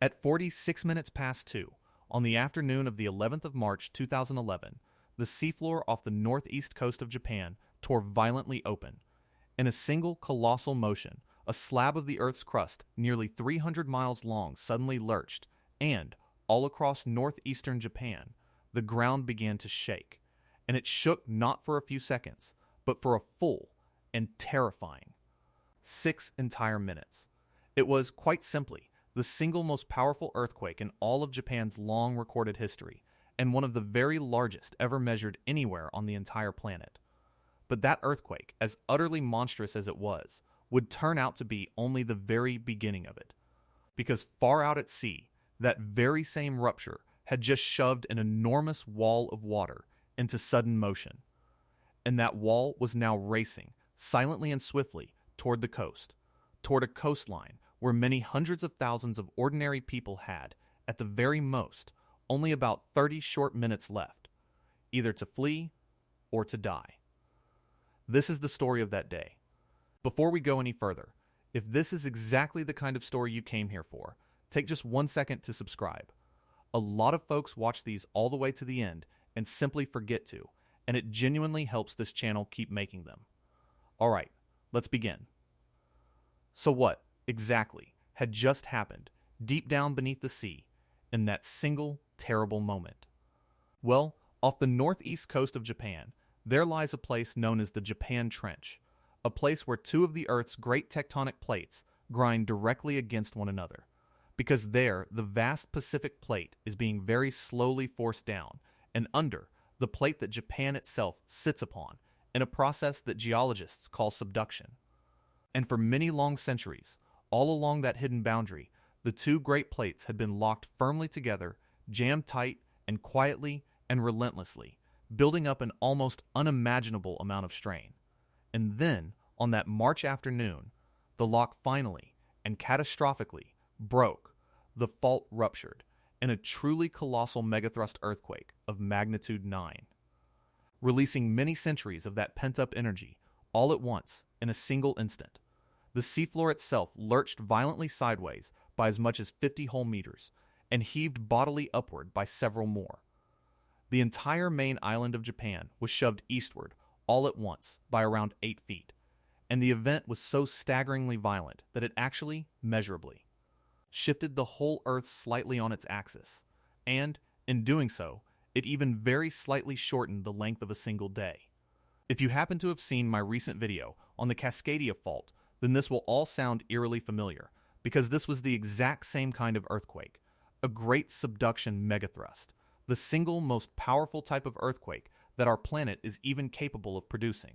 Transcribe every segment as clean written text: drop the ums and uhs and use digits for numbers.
At 46 minutes past 2, on the afternoon of the 11th of March 2011, the seafloor off the northeast coast of Japan tore violently open. In a single colossal motion, a slab of the Earth's crust nearly 300 miles long suddenly lurched, and, all across northeastern Japan, the ground began to shake. And it shook not for a few seconds, but for a full and terrifying 6 entire minutes. It was, quite simply, the single most powerful earthquake in all of Japan's long recorded history, and one of the very largest ever measured anywhere on the entire planet. But that earthquake, as utterly monstrous as it was, would turn out to be only the very beginning of it. Because far out at sea, that very same rupture had just shoved an enormous wall of water into sudden motion. And that wall was now racing, silently and swiftly, toward the coast, toward a coastline where many hundreds of thousands of ordinary people had, at the very most, only about 30 short minutes left, either to flee or to die. This is the story of that day. Before we go any further, if this is exactly the kind of story you came here for, take just 1 second to subscribe. A lot of folks watch these all the way to the end and simply forget to, and it genuinely helps this channel keep making them. Alright, let's begin. So what, exactly, had just happened, deep down beneath the sea, in that single terrible moment? Well, off the northeast coast of Japan, there lies a place known as the Japan Trench, a place where two of the Earth's great tectonic plates grind directly against one another, because there the vast Pacific plate is being very slowly forced down, and under, the plate that Japan itself sits upon, in a process that geologists call subduction. And for many long centuries, all along that hidden boundary, the two great plates had been locked firmly together, jammed tight, and quietly and relentlessly, building up an almost unimaginable amount of strain. And then, on that March afternoon, the lock finally, and catastrophically, broke, the fault ruptured, in a truly colossal megathrust earthquake of magnitude 9. Releasing many centuries of that pent-up energy, all at once, in a single instant. The seafloor itself lurched violently sideways by as much as 50 whole meters, and heaved bodily upward by several more. The entire main island of Japan was shoved eastward, all at once, by around 8 feet, and the event was so staggeringly violent that it actually, measurably, shifted the whole Earth slightly on its axis, and, in doing so, it even very slightly shortened the length of a single day. If you happen to have seen my recent video on the Cascadia fault, then this will all sound eerily familiar, because this was the exact same kind of earthquake, a great subduction megathrust, the single most powerful type of earthquake that our planet is even capable of producing.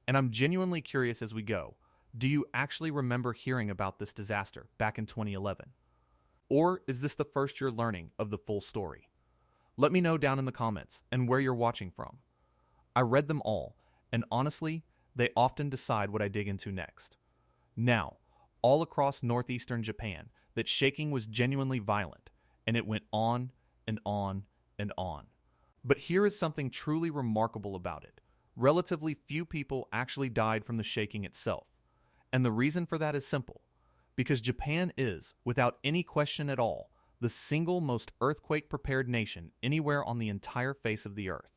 And I'm genuinely curious as we go, do you actually remember hearing about this disaster back in 2011? Or is this the first you're learning of the full story? Let me know down in the comments and where you're watching from. I read them all, and honestly, they often decide what I dig into next. Now, all across northeastern Japan, that shaking was genuinely violent, and it went on and on and on. But here is something truly remarkable about it. Relatively few people actually died from the shaking itself. And the reason for that is simple. Because Japan is, without any question at all, the single most earthquake-prepared nation anywhere on the entire face of the Earth.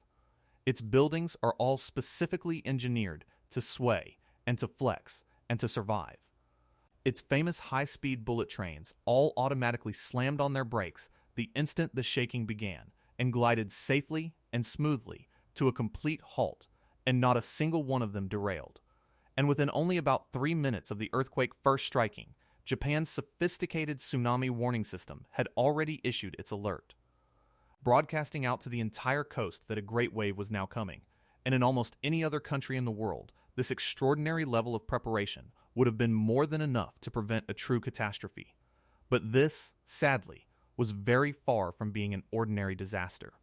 Its buildings are all specifically engineered to sway and to flex and to survive. Its famous high-speed bullet trains all automatically slammed on their brakes the instant the shaking began and glided safely and smoothly to a complete halt, and not a single one of them derailed. And within only about 3 minutes of the earthquake first striking, Japan's sophisticated tsunami warning system had already issued its alert, broadcasting out to the entire coast that a great wave was now coming. And in almost any other country in the world, this extraordinary level of preparation would have been more than enough to prevent a true catastrophe. But this, sadly, was very far from being an ordinary disaster.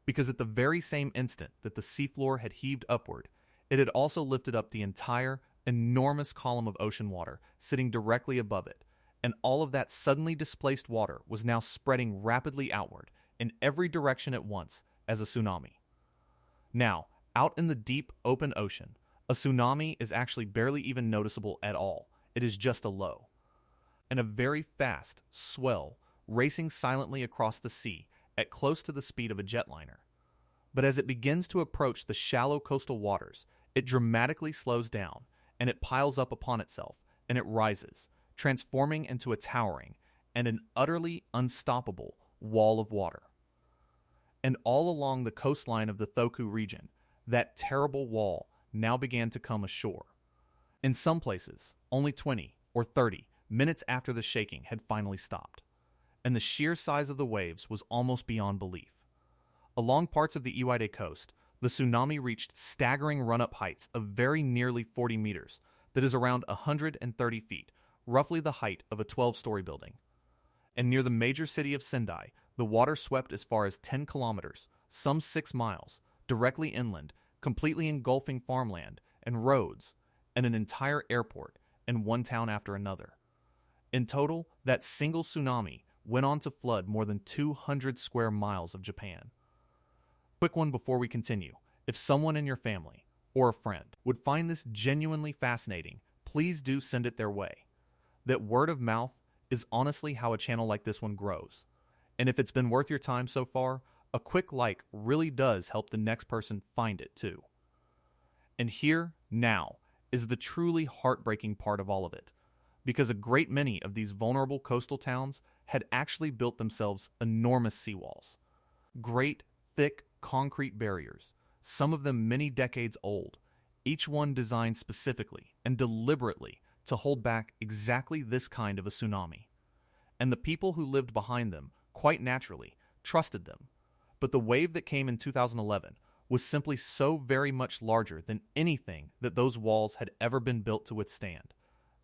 Because at the very same instant that the seafloor had heaved upward, it had also lifted up the entire, enormous column of ocean water sitting directly above it, and all of that suddenly displaced water was now spreading rapidly outward in every direction at once as a tsunami. Now, out in the deep, open ocean, a tsunami is actually barely even noticeable at all. It is just a low. and a very fast swell racing silently across the sea at close to the speed of a jetliner. But as it begins to approach the shallow coastal waters, it dramatically slows down, and it piles up upon itself, and it rises, transforming into a towering and an utterly unstoppable wall of water. And all along the coastline of the Tohoku region, that terrible wall now began to come ashore. In some places, only 20 or 30 minutes after the shaking had finally stopped, and the sheer size of the waves was almost beyond belief. Along parts of the Iwate coast, the tsunami reached staggering run-up heights of very nearly 40 meters, that is around 130 feet, roughly the height of a 12-story building. And near the major city of Sendai, the water swept as far as 10 kilometers, some 6 miles, directly inland, completely engulfing farmland and roads and an entire airport and one town after another. In total, that single tsunami went on to flood more than 200 square miles of Japan. Quick one before we continue. If someone in your family or a friend would find this genuinely fascinating, please do send it their way. That word of mouth is honestly how a channel like this one grows. And if it's been worth your time so far, a quick like really does help the next person find it too. And here, now, is the truly heartbreaking part of all of it, because a great many of these vulnerable coastal towns had actually built themselves enormous seawalls. Great, thick concrete barriers, some of them many decades old, each one designed specifically and deliberately to hold back exactly this kind of a tsunami. And the people who lived behind them, quite naturally, trusted them. But the wave that came in 2011 was simply so very much larger than anything that those walls had ever been built to withstand.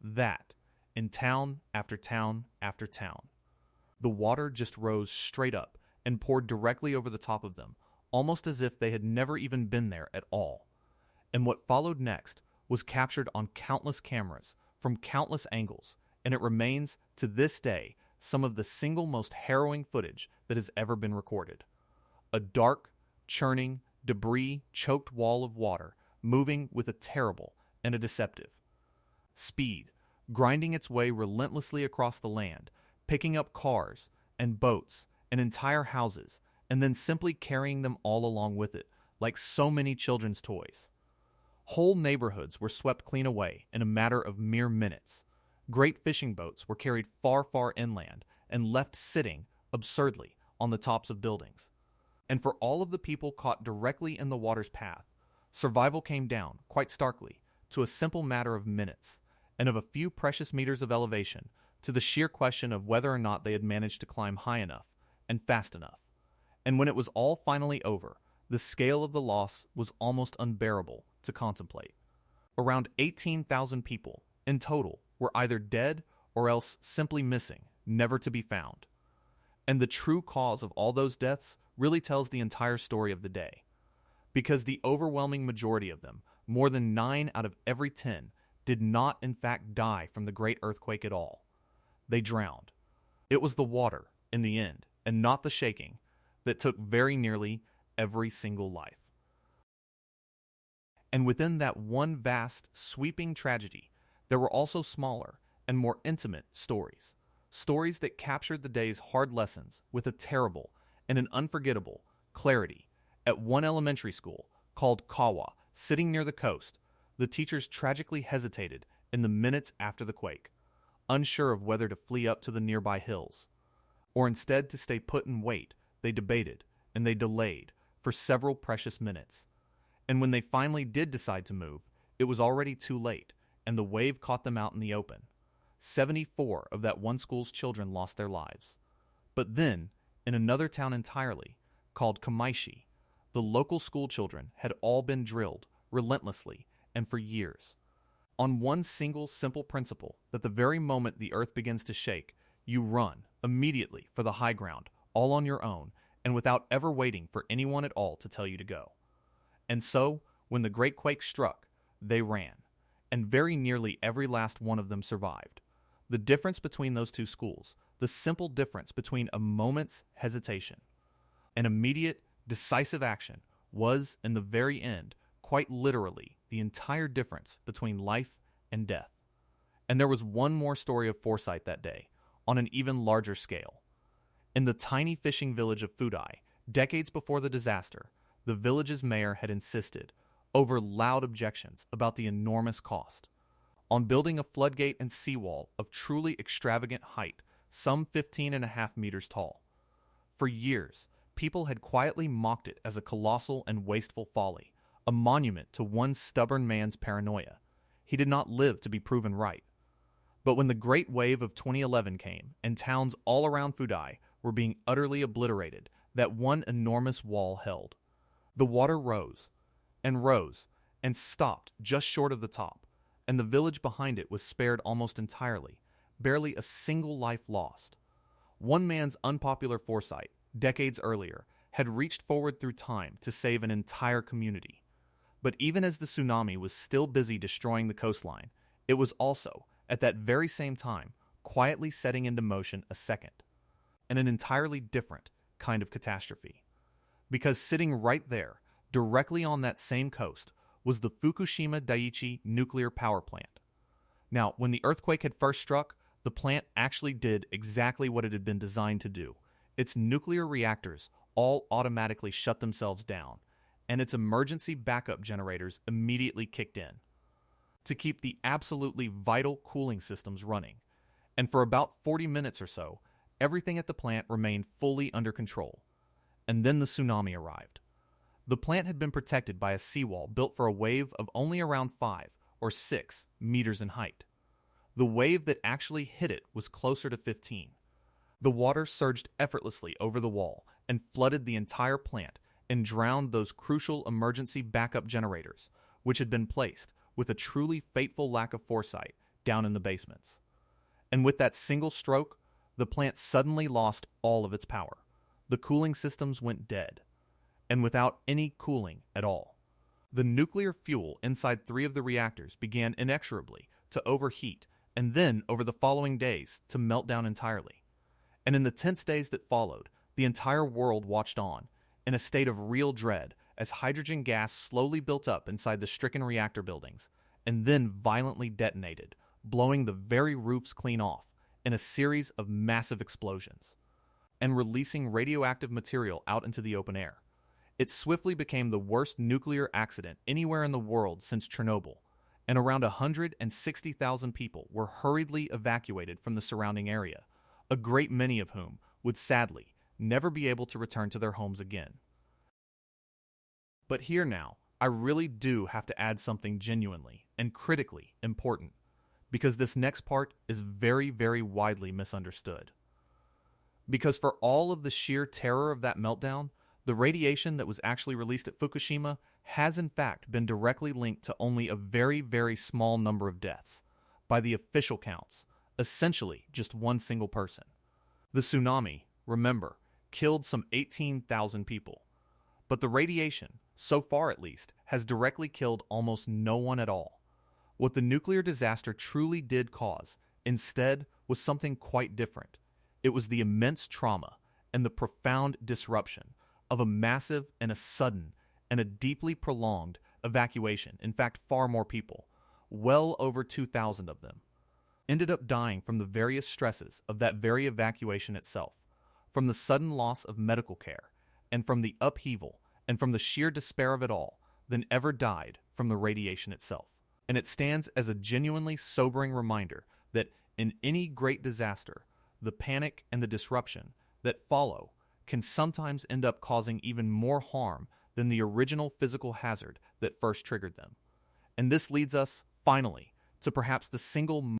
That, in town after town after town, the water just rose straight up and poured directly over the top of them, almost as if they had never even been there at all. And what followed next was captured on countless cameras from countless angles, and it remains, to this day, some of the single most harrowing footage that has ever been recorded. A dark, churning, debris-choked wall of water moving with a terrible and a deceptive speed, grinding its way relentlessly across the land, picking up cars and boats and entire houses, and then simply carrying them all along with it, like so many children's toys. Whole neighborhoods were swept clean away in a matter of mere minutes. Great fishing boats were carried far, far inland and left sitting, absurdly, on the tops of buildings. And for all of the people caught directly in the water's path, survival came down, quite starkly, to a simple matter of minutes, and of a few precious meters of elevation, to the sheer question of whether or not they had managed to climb high enough and fast enough. And when it was all finally over, the scale of the loss was almost unbearable to contemplate. Around 18,000 people, in total, were either dead or else simply missing, never to be found. And the true cause of all those deaths really tells the entire story of the day. Because the overwhelming majority of them, more than 9 out of every 10, did not in fact die from the great earthquake at all. They drowned. It was the water, in the end, and not the shaking, that took very nearly every single life. And within that one vast, sweeping tragedy, there were also smaller and more intimate stories. Stories that captured the day's hard lessons with a terrible and an unforgettable clarity. At one elementary school, called Ōkawa, sitting near the coast, the teachers tragically hesitated in the minutes after the quake, unsure of whether to flee up to the nearby hills, or instead to stay put and wait. They debated, and they delayed, for several precious minutes. And when they finally did decide to move, it was already too late, and the wave caught them out in the open. 74 of that one school's children lost their lives. But then, in another town entirely, called Kamaishi, the local school children had all been drilled, relentlessly, and for years, on one single simple principle that the very moment the earth begins to shake, you run, immediately, for the high ground, all on your own, and without ever waiting for anyone at all to tell you to go. And so, when the great quake struck, they ran, and very nearly every last one of them survived. The difference between those two schools, the simple difference between a moment's hesitation, an immediate, decisive action, was, in the very end, quite literally the entire difference between life and death. And there was one more story of foresight that day, on an even larger scale. In the tiny fishing village of Fudai, decades before the disaster, the village's mayor had insisted, over loud objections about the enormous cost, on building a floodgate and seawall of truly extravagant height, some 15.5 meters tall. For years, people had quietly mocked it as a colossal and wasteful folly, a monument to one stubborn man's paranoia. He did not live to be proven right. But when the great wave of 2011 came, and towns all around Fudai were being utterly obliterated, that one enormous wall held. The water rose, and stopped just short of the top, and the village behind it was spared almost entirely, barely a single life lost. One man's unpopular foresight, decades earlier, had reached forward through time to save an entire community. But even as the tsunami was still busy destroying the coastline, it was also, at that very same time, quietly setting into motion a second, and an entirely different kind of catastrophe. Because sitting right there, directly on that same coast, was the Fukushima Daiichi nuclear power plant. Now, when the earthquake had first struck, the plant actually did exactly what it had been designed to do. Its nuclear reactors all automatically shut themselves down, and its emergency backup generators immediately kicked in to keep the absolutely vital cooling systems running. And for about 40 minutes or so, everything at the plant remained fully under control. And then the tsunami arrived. The plant had been protected by a seawall built for a wave of only around 5 or 6 meters in height. The wave that actually hit it was closer to 15. The water surged effortlessly over the wall and flooded the entire plant and drowned those crucial emergency backup generators, which had been placed, with a truly fateful lack of foresight, down in the basements. And with that single stroke, the plant suddenly lost all of its power. The cooling systems went dead, and without any cooling at all. The nuclear fuel inside 3 of the reactors began inexorably to overheat, and then, over the following days, to melt down entirely. And in the tense days that followed, the entire world watched on, in a state of real dread, as hydrogen gas slowly built up inside the stricken reactor buildings, and then violently detonated, blowing the very roofs clean off, in a series of massive explosions, and releasing radioactive material out into the open air. It swiftly became the worst nuclear accident anywhere in the world since Chernobyl, and around 160,000 people were hurriedly evacuated from the surrounding area, a great many of whom would sadly never be able to return to their homes again. But here now, I really do have to add something genuinely and critically important, because this next part is very, very widely misunderstood. Because for all of the sheer terror of that meltdown, the radiation that was actually released at Fukushima has in fact been directly linked to only a very, very small number of deaths, by the official counts, essentially just one single person. The tsunami, remember, killed some 18,000 people, but the radiation, so far at least, has directly killed almost no one at all. What the nuclear disaster truly did cause, instead, was something quite different. It was the immense trauma and the profound disruption of a massive and a sudden and a deeply prolonged evacuation. In fact, far more people, well over 2,000 of them, ended up dying from the various stresses of that very evacuation itself, from the sudden loss of medical care, and from the upheaval, and from the sheer despair of it all, than ever died from the radiation itself. And it stands as a genuinely sobering reminder that in any great disaster, the panic and the disruption that follow can sometimes end up causing even more harm than the original physical hazard that first triggered them. And this leads us, finally, to perhaps the single